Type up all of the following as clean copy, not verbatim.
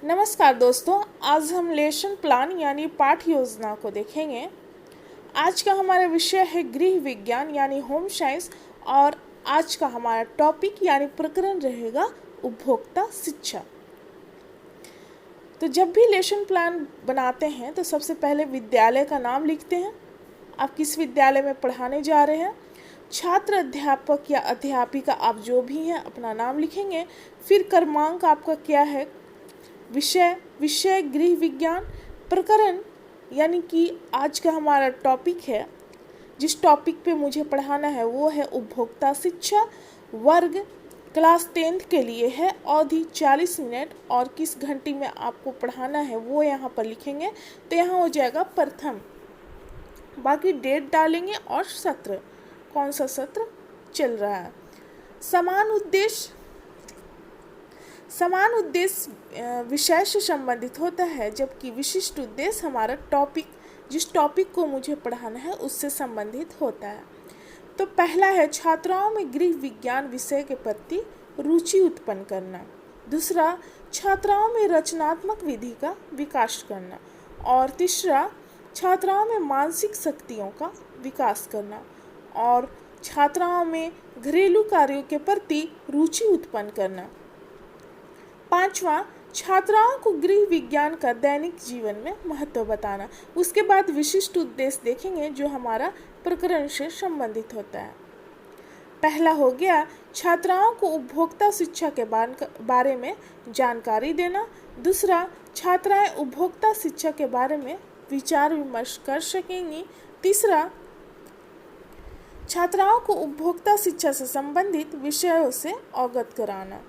नमस्कार दोस्तों, आज हम लेसन प्लान यानी पाठ योजना को देखेंगे। आज का हमारा विषय है गृह विज्ञान यानी होम साइंस और आज का हमारा टॉपिक यानी प्रकरण रहेगा उपभोक्ता शिक्षा। तो जब भी लेसन प्लान बनाते हैं तो सबसे पहले विद्यालय का नाम लिखते हैं। आप किस विद्यालय में पढ़ाने जा रहे हैं, छात्र, अध्यापक या अध्यापिका आप जो भी हैं अपना नाम लिखेंगे। फिर क्रमांक आपका क्या है, विषय गृह विज्ञान, प्रकरण यानी कि आज का हमारा टॉपिक है, जिस टॉपिक पे मुझे पढ़ाना है वो है उपभोक्ता शिक्षा। वर्ग क्लास 10th के लिए है, अवधि 40 मिनट और किस घंटे में आपको पढ़ाना है वो यहाँ पर लिखेंगे। तो यहाँ हो जाएगा प्रथम, बाकी डेट डालेंगे और सत्र, कौन सा सत्र चल रहा है। समान उद्देश्य विषय से संबंधित होता है, जबकि विशिष्ट उद्देश्य हमारा टॉपिक, जिस टॉपिक को मुझे पढ़ाना है उससे संबंधित होता है। तो पहला है छात्राओं में गृह विज्ञान विषय के प्रति रुचि उत्पन्न करना। दूसरा, छात्राओं में रचनात्मक विधि का विकास करना। और तीसरा, छात्राओं में मानसिक शक्तियों का विकास करना। और छात्राओं में घरेलू कार्यों के प्रति रुचि उत्पन्न करना। पांचवा, छात्राओं को गृह विज्ञान का दैनिक जीवन में महत्व बताना। उसके बाद विशिष्ट उद्देश्य देखेंगे जो हमारा प्रकरण से संबंधित होता है। पहला हो गया छात्राओं को उपभोक्ता शिक्षा के बारे में जानकारी देना। दूसरा, छात्राएं उपभोक्ता शिक्षा के बारे में विचार विमर्श कर सकेंगी। तीसरा, छात्राओं को उपभोक्ता शिक्षा से संबंधित विषयों से अवगत कराना।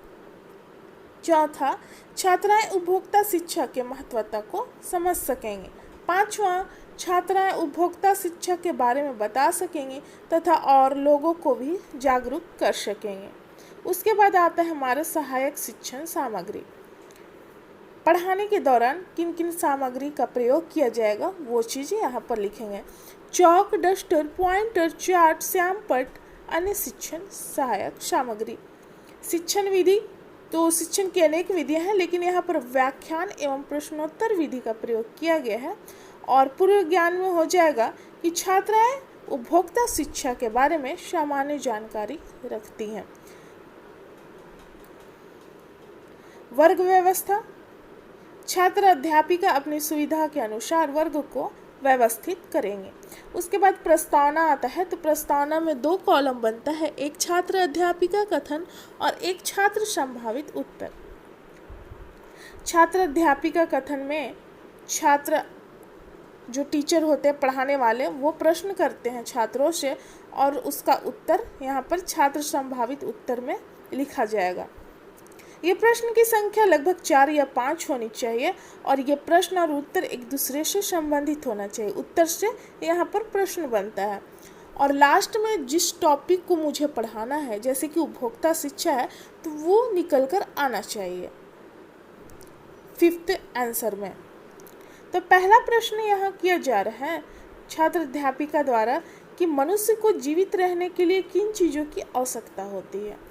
चौथा, छात्राएं उपभोक्ता शिक्षा के महत्वता को समझ सकेंगे। पांचवा, छात्राएं उपभोक्ता शिक्षा के बारे में बता सकेंगे तथा और लोगों को भी जागरूक कर सकेंगे। उसके बाद आता है हमारा सहायक शिक्षण सामग्री। पढ़ाने के दौरान किन किन सामग्री का प्रयोग किया जाएगा वो चीज़ें यहाँ पर लिखेंगे। चौक, डस्टर, पॉइंटर, चार्ट, श्यामपट्ट, अन्य शिक्षण सहायक सामग्री। शिक्षण विधि, तो शिक्षण की अनेक विधियां हैं, लेकिन यहाँ पर व्याख्यान एवं प्रश्नोत्तर विधि का प्रयोग किया गया है। और पूर्व ज्ञान में हो जाएगा कि छात्राएं उपभोक्ता शिक्षा के बारे में सामान्य जानकारी रखती हैं। वर्ग व्यवस्था, छात्र अध्यापिका अपनी सुविधा के अनुसार वर्ग को व्यवस्थित करेंगे। उसके बाद प्रस्तावना आता है, तो प्रस्तावना में 2 कॉलम बनता है, एक छात्र अध्यापिका कथन और एक छात्र संभावित उत्तर। छात्र अध्यापिका कथन में छात्र जो टीचर होते हैं पढ़ाने वाले वो प्रश्न करते हैं छात्रों से और उसका उत्तर यहाँ पर छात्र संभावित उत्तर में लिखा जाएगा। ये प्रश्न की संख्या लगभग 4 या 5 होनी चाहिए और ये प्रश्न और उत्तर एक दूसरे से संबंधित होना चाहिए। उत्तर से यहाँ पर प्रश्न बनता है। और लास्ट में जिस टॉपिक को मुझे पढ़ाना है, जैसे कि उपभोक्ता शिक्षा है, तो वो निकल कर आना चाहिए 5th आंसर में। तो पहला प्रश्न यहाँ किया जा रहा है छात्र अध्यापिका द्वारा कि मनुष्य को जीवित रहने के लिए किन चीज़ों की आवश्यकता होती है।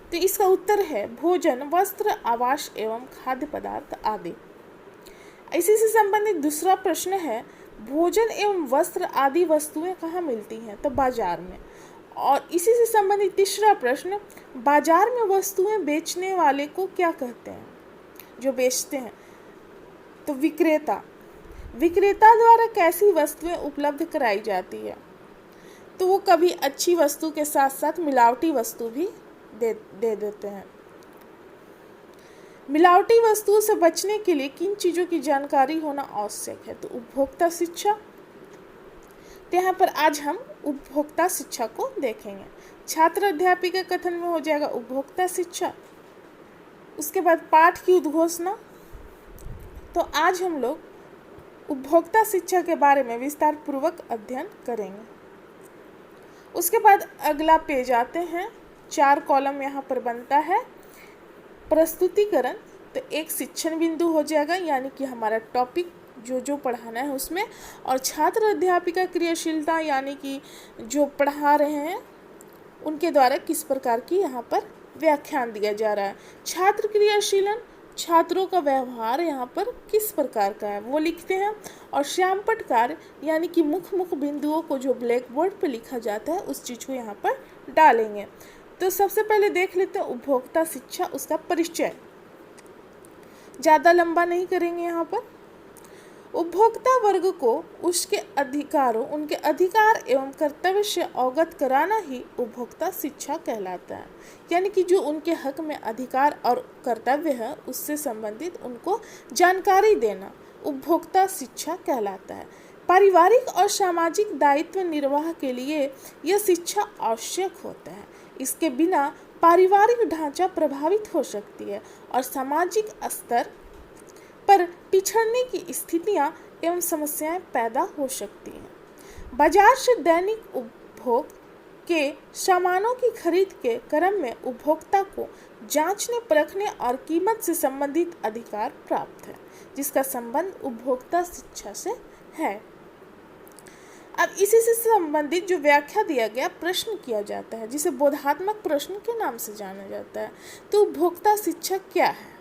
तो इसका उत्तर है भोजन, वस्त्र, आवास एवं खाद्य पदार्थ आदि। इसी से संबंधित दूसरा प्रश्न है भोजन एवं वस्त्र आदि वस्तुएं कहाँ मिलती हैं, तो बाजार में। और इसी से संबंधित तीसरा प्रश्न, बाजार में वस्तुएं बेचने वाले को क्या कहते हैं, जो बेचते हैं, तो विक्रेता। विक्रेता द्वारा कैसी वस्तुएं उपलब्ध कराई जाती है, तो वो कभी अच्छी वस्तु के साथ साथ मिलावटी वस्तु भी दे देते हैं। मिलावटी वस्तुओं से बचने के लिए किन चीज़ों की जानकारी होना आवश्यक है, तो उपभोक्ता शिक्षा। तो यहाँ पर आज हम उपभोक्ता शिक्षा को देखेंगे। छात्र अध्यापिका कथन में हो जाएगा उपभोक्ता शिक्षा। उसके बाद पाठ की उद्घोषणा। तो आज हम लोग उपभोक्ता शिक्षा के बारे में विस्तार पूर्वक अध्ययन करेंगे। उसके बाद अगला पेज आते हैं, 4 कॉलम यहाँ पर बनता है। प्रस्तुतिकरण, तो एक शिक्षण बिंदु हो जाएगा, यानी कि हमारा टॉपिक जो पढ़ाना है उसमें। और छात्र अध्यापिका क्रियाशीलता, यानी कि जो पढ़ा रहे हैं उनके द्वारा किस प्रकार की यहाँ पर व्याख्यान दिया जा रहा है। छात्र क्रियाशीलन, छात्रों का व्यवहार यहाँ पर किस प्रकार का है वो लिखते हैं, और श्यामपट्ट कार्य यानी कि मुख्य बिंदुओं को जो ब्लैक बोर्ड पर लिखा जाता है उस चीज़ को यहाँ पर डालेंगे। तो सबसे पहले देख लेते हैं उपभोक्ता शिक्षा, उसका परिचय। ज़्यादा लंबा नहीं करेंगे यहाँ पर। उपभोक्ता वर्ग को उसके अधिकारों, उनके अधिकार एवं कर्तव्य से अवगत कराना ही उपभोक्ता शिक्षा कहलाता है। यानी कि जो उनके हक में अधिकार और कर्तव्य है उससे संबंधित उनको जानकारी देना उपभोक्ता शिक्षा कहलाता है। पारिवारिक और सामाजिक दायित्व निर्वाह के लिए यह शिक्षा आवश्यक होता है। इसके बिना पारिवारिक ढांचा प्रभावित हो सकती है और सामाजिक स्तर पर पिछड़ने की स्थितियां एवं समस्याएं पैदा हो सकती हैं। बाजार से दैनिक उपभोग के सामानों की खरीद के क्रम में उपभोक्ता को जांचने, परखने और कीमत से संबंधित अधिकार प्राप्त है, जिसका संबंध उपभोक्ता शिक्षा से है। अब इसी से संबंधित जो व्याख्या दिया गया प्रश्न किया जाता है, जिसे बोधात्मक प्रश्न के नाम से जाना जाता है। तो उपभोक्ता शिक्षा क्या है?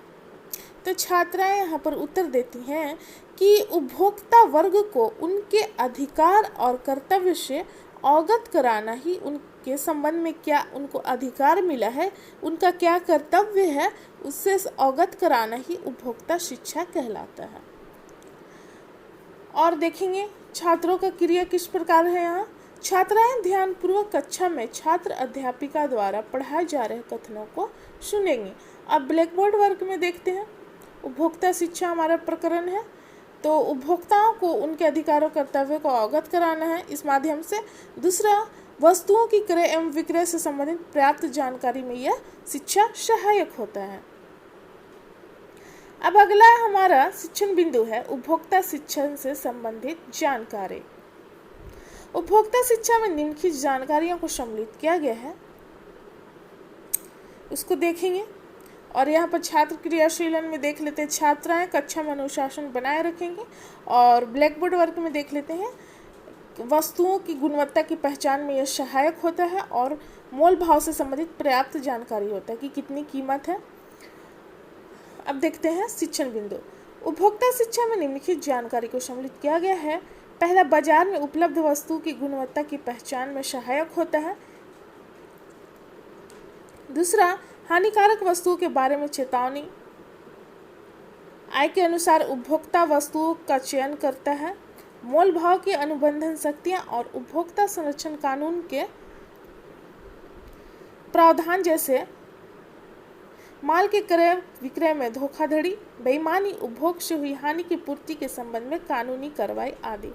तो छात्राएं यहाँ पर उत्तर देती हैं कि उपभोक्ता वर्ग को उनके अधिकार और कर्तव्य से अवगत कराना ही, उनके संबंध में क्या उनको अधिकार मिला है, उनका क्या कर्तव्य है, उससे अवगत कराना ही उपभोक्ता शिक्षा कहलाता है। और देखेंगे छात्रों का क्रिया किस प्रकार है। यहाँ छात्राएं ध्यानपूर्वक कक्षा में छात्र अध्यापिका द्वारा पढ़ाए जा रहे कथनों को सुनेंगी। अब ब्लैक बोर्ड वर्क में देखते हैं। उपभोक्ता शिक्षा हमारा प्रकरण है, तो उपभोक्ताओं को उनके अधिकारों कर्तव्यों को अवगत कराना है इस माध्यम से। दूसरा, वस्तुओं की क्रय एवं विक्रय से संबंधित पर्याप्त जानकारी में यह शिक्षा सहायक होता है। अब अगला हमारा शिक्षण बिंदु है उपभोक्ता शिक्षण से संबंधित जानकारी। उपभोक्ता शिक्षा में निम्नलिखित जानकारियों को सम्मिलित किया गया है, उसको देखेंगे। और यहाँ पर छात्र क्रियाशीलन में देख लेते हैं, छात्राएं कक्षा में अनुशासन बनाए रखेंगे। और ब्लैक बोर्ड वर्क में देख लेते हैं, वस्तुओं की गुणवत्ता की पहचान में यह सहायक होता है और मोल भाव से संबंधित पर्याप्त जानकारी होता है कि कितनी कीमत है। अब देखते हैं शिक्षण बिंदु। उपभोक्ता शिक्षा में निम्नलिखित जानकारी को सम्मिलित किया गया है। पहला, बाजार में उपलब्ध वस्तु की गुणवत्ता की पहचान में सहायक होता है। दूसरा, हानिकारक वस्तुओं के बारे में चेतावनी। आय के अनुसार उपभोक्ता वस्तुओं का चयन करता है। मोल भाव की अनुबंधन शक्तियां और उपभोक्ता संरक्षण कानून के प्रावधान जैसे माल के क्रय विक्रय में धोखाधड़ी, बेईमानी, उपभोग से हुई हानि की पूर्ति के संबंध में कानूनी कार्रवाई आदि।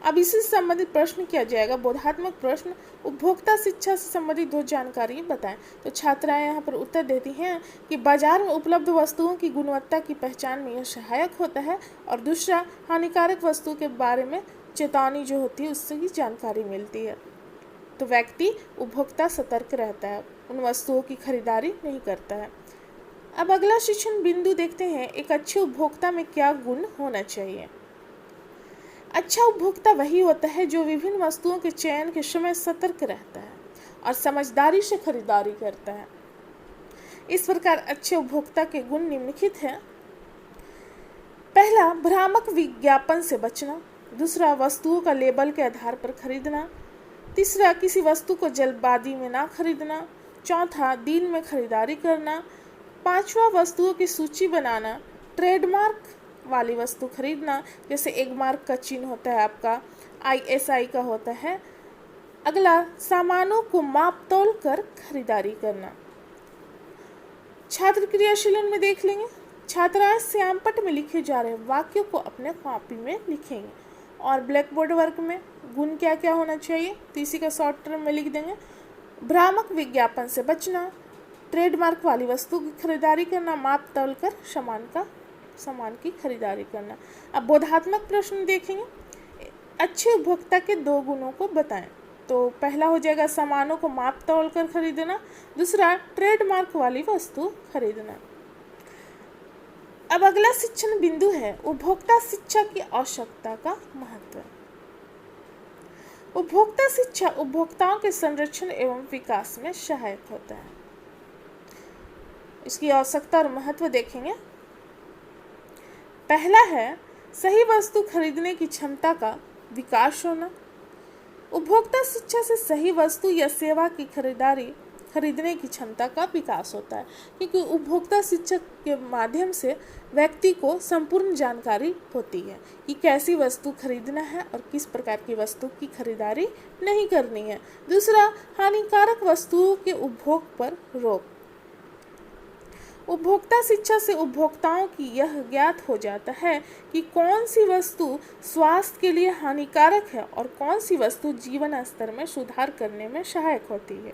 अब इसी से संबंधित प्रश्न किया जाएगा, बोधात्मक प्रश्न। उपभोक्ता शिक्षा से संबंधित दो जानकारी बताएं। तो छात्राएं यहाँ पर उत्तर देती हैं कि बाजार में उपलब्ध वस्तुओं की गुणवत्ता की पहचान में यह सहायक होता है। और दूसरा, हानिकारक वस्तु के बारे में चेतावनी जो होती है उससे भी जानकारी मिलती है। तो व्यक्ति उपभोक्ता सतर्क रहता है, उन वस्तुओं की खरीदारी नहीं करता है। अब अगला शिक्षण बिंदु देखते हैं, एक अच्छे उपभोक्ता में क्या गुण होना चाहिए। अच्छा उपभोक्ता वही होता है जो विभिन्न वस्तुओं के चयन के समय सतर्क रहता है और समझदारी से खरीदारी करता है। इस प्रकार अच्छे उपभोक्ता के गुण निम्नलिखित हैं। पहला, भ्रामक विज्ञापन से बचना। दूसरा, वस्तुओं का लेबल के आधार पर खरीदना। तीसरा, किसी वस्तु को जल्दबाजी में ना खरीदना। चौथा, दिन में खरीदारी करना। पांचवा, वस्तुओं की सूची बनाना। ट्रेडमार्क वाली वस्तु खरीदना, जैसे एक मार्क का चिन्ह होता है आपका, ISI का होता है। अगला, सामानों को माप तोल कर खरीदारी करना। छात्र क्रियाशीलन में देख लेंगे, छात्राएं श्यामपट्ट में लिखे जा रहे वाक्यों को अपने कॉपी में लिखेंगे। और ब्लैक बोर्ड वर्क में गुण क्या क्या होना चाहिए, तो इसी का शॉर्ट टर्म में लिख देंगे। भ्रामक विज्ञापन से बचना, ट्रेडमार्क वाली वस्तु की खरीदारी करना, माप तोल कर सामान की खरीदारी करना। अब बोधात्मक प्रश्न देखेंगे, अच्छे उपभोक्ता के दो गुणों को बताएं। तो पहला हो जाएगा सामानों को माप तोल कर खरीदना। दूसरा, ट्रेडमार्क वाली वस्तु खरीदना। अब अगला शिक्षण बिंदु है उपभोक्ता शिक्षा की आवश्यकता का महत्व। उपभोक्ता शिक्षा उपभोक्ताओं के संरक्षण एवं विकास में सहायक होता है। इसकी आवश्यकता और महत्व देखेंगे। पहला है सही वस्तु खरीदने की क्षमता का विकास होना। उपभोक्ता शिक्षा से सही वस्तु या सेवा की खरीदने की क्षमता का विकास होता है, क्योंकि उपभोक्ता शिक्षा के माध्यम से व्यक्ति को संपूर्ण जानकारी होती है कि कैसी वस्तु खरीदना है और किस प्रकार की वस्तु की खरीदारी नहीं करनी है। दूसरा, हानिकारक वस्तुओं के उपभोग पर रोक। उपभोक्ता शिक्षा से उपभोक्ताओं की यह ज्ञात हो जाता है कि कौन सी वस्तु स्वास्थ्य के लिए हानिकारक है और कौन सी वस्तु जीवन स्तर में सुधार करने में सहायक होती है,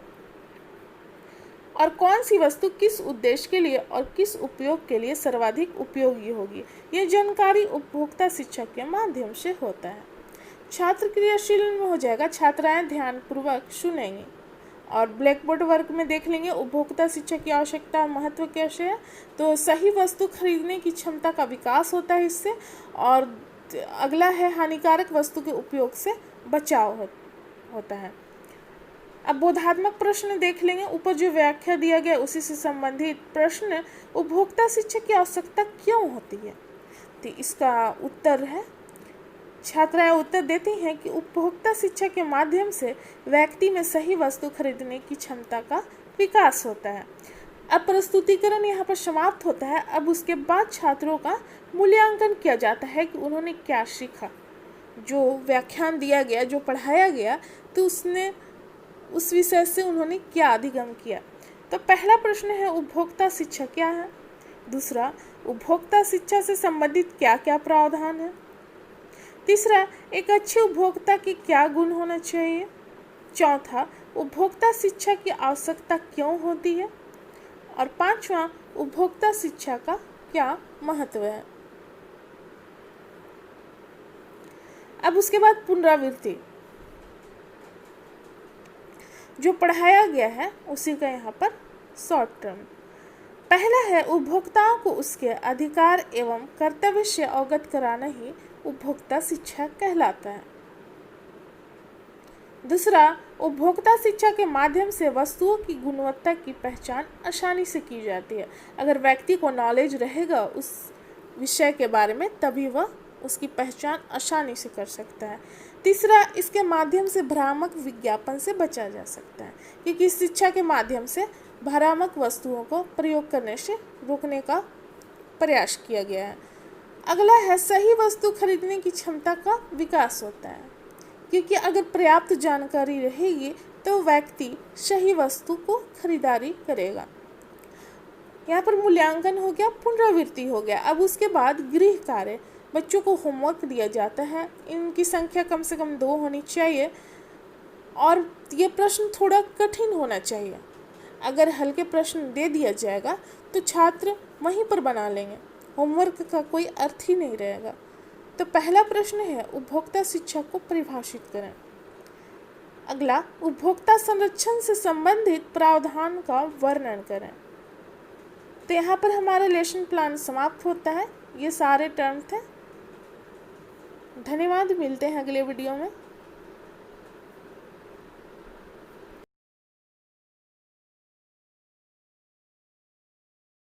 और कौन सी वस्तु किस उद्देश्य के लिए और किस उपयोग के लिए सर्वाधिक उपयोगी होगी। यह जानकारी उपभोक्ता शिक्षा के माध्यम से होता है। छात्र क्रियाशील में हो जाएगा, छात्राएं ध्यानपूर्वक सुनेंगी और ब्लैक बोर्ड वर्क में देख लेंगे उपभोक्ता शिक्षा की आवश्यकता और महत्व कैसे है। तो सही वस्तु खरीदने की क्षमता का विकास होता है इससे, और अगला है हानिकारक वस्तु के उपयोग से बचाव होता है। अब बोधात्मक प्रश्न देख लेंगे। ऊपर जो व्याख्या दिया गया उसी से संबंधित प्रश्न, उपभोक्ता शिक्षा की आवश्यकता क्यों होती है। तो इसका उत्तर है, छात्राएं उत्तर देती हैं कि उपभोक्ता शिक्षा के माध्यम से व्यक्ति में सही वस्तु खरीदने की क्षमता का विकास होता है। अब प्रस्तुतिकरण यहाँ पर समाप्त होता है। अब उसके बाद छात्रों का मूल्यांकन किया जाता है कि उन्होंने क्या सीखा, जो व्याख्यान दिया गया, जो पढ़ाया गया, तो उस विषय से उन्होंने क्या अधिगम किया। तो पहला प्रश्न है उपभोक्ता शिक्षा क्या है। दूसरा, उपभोक्ता शिक्षा से संबंधित क्या क्या प्रावधान है। तीसरा, एक अच्छे उपभोक्ता के क्या गुण होना चाहिए। चौथा, उपभोक्ता शिक्षा की आवश्यकता क्यों होती है। और पांचवा, उपभोक्ता शिक्षा का क्या महत्व है। अब उसके बाद पुनरावृत्ति, जो पढ़ाया गया है उसी का यहाँ पर शॉर्ट टर्म। पहला है उपभोक्ताओं को उसके अधिकार एवं कर्तव्य से अवगत कराना ही उपभोक्ता शिक्षा कहलाता है। दूसरा, उपभोक्ता शिक्षा के माध्यम से वस्तुओं की गुणवत्ता की पहचान आसानी से की जाती है। अगर व्यक्ति को नॉलेज रहेगा उस विषय के बारे में, तभी वह उसकी पहचान आसानी से कर सकता है। तीसरा, इसके माध्यम से भ्रामक विज्ञापन से बचा जा सकता है, क्योंकि शिक्षा के माध्यम से भ्रामक वस्तुओं को प्रयोग करने से रोकने का प्रयास किया गया है। अगला है सही वस्तु खरीदने की क्षमता का विकास होता है, क्योंकि अगर पर्याप्त जानकारी रहेगी तो व्यक्ति सही वस्तु को खरीदारी करेगा। यहाँ पर मूल्यांकन हो गया, पुनरावृत्ति हो गया। अब उसके बाद गृह कार्य, बच्चों को होमवर्क दिया जाता है। इनकी संख्या कम से कम 2 होनी चाहिए और ये प्रश्न थोड़ा कठिन होना चाहिए। अगर हल्के प्रश्न दे दिया जाएगा तो छात्र वहीं पर बना लेंगे, होमवर्क का कोई अर्थ ही नहीं रहेगा। तो पहला प्रश्न है उपभोक्ता शिक्षा को परिभाषित करें। अगला, उपभोक्ता संरक्षण से संबंधित प्रावधान का वर्णन करें। तो यहाँ पर हमारा लेसन प्लान समाप्त होता है। ये सारे टर्म थे। धन्यवाद, मिलते हैं अगले वीडियो में।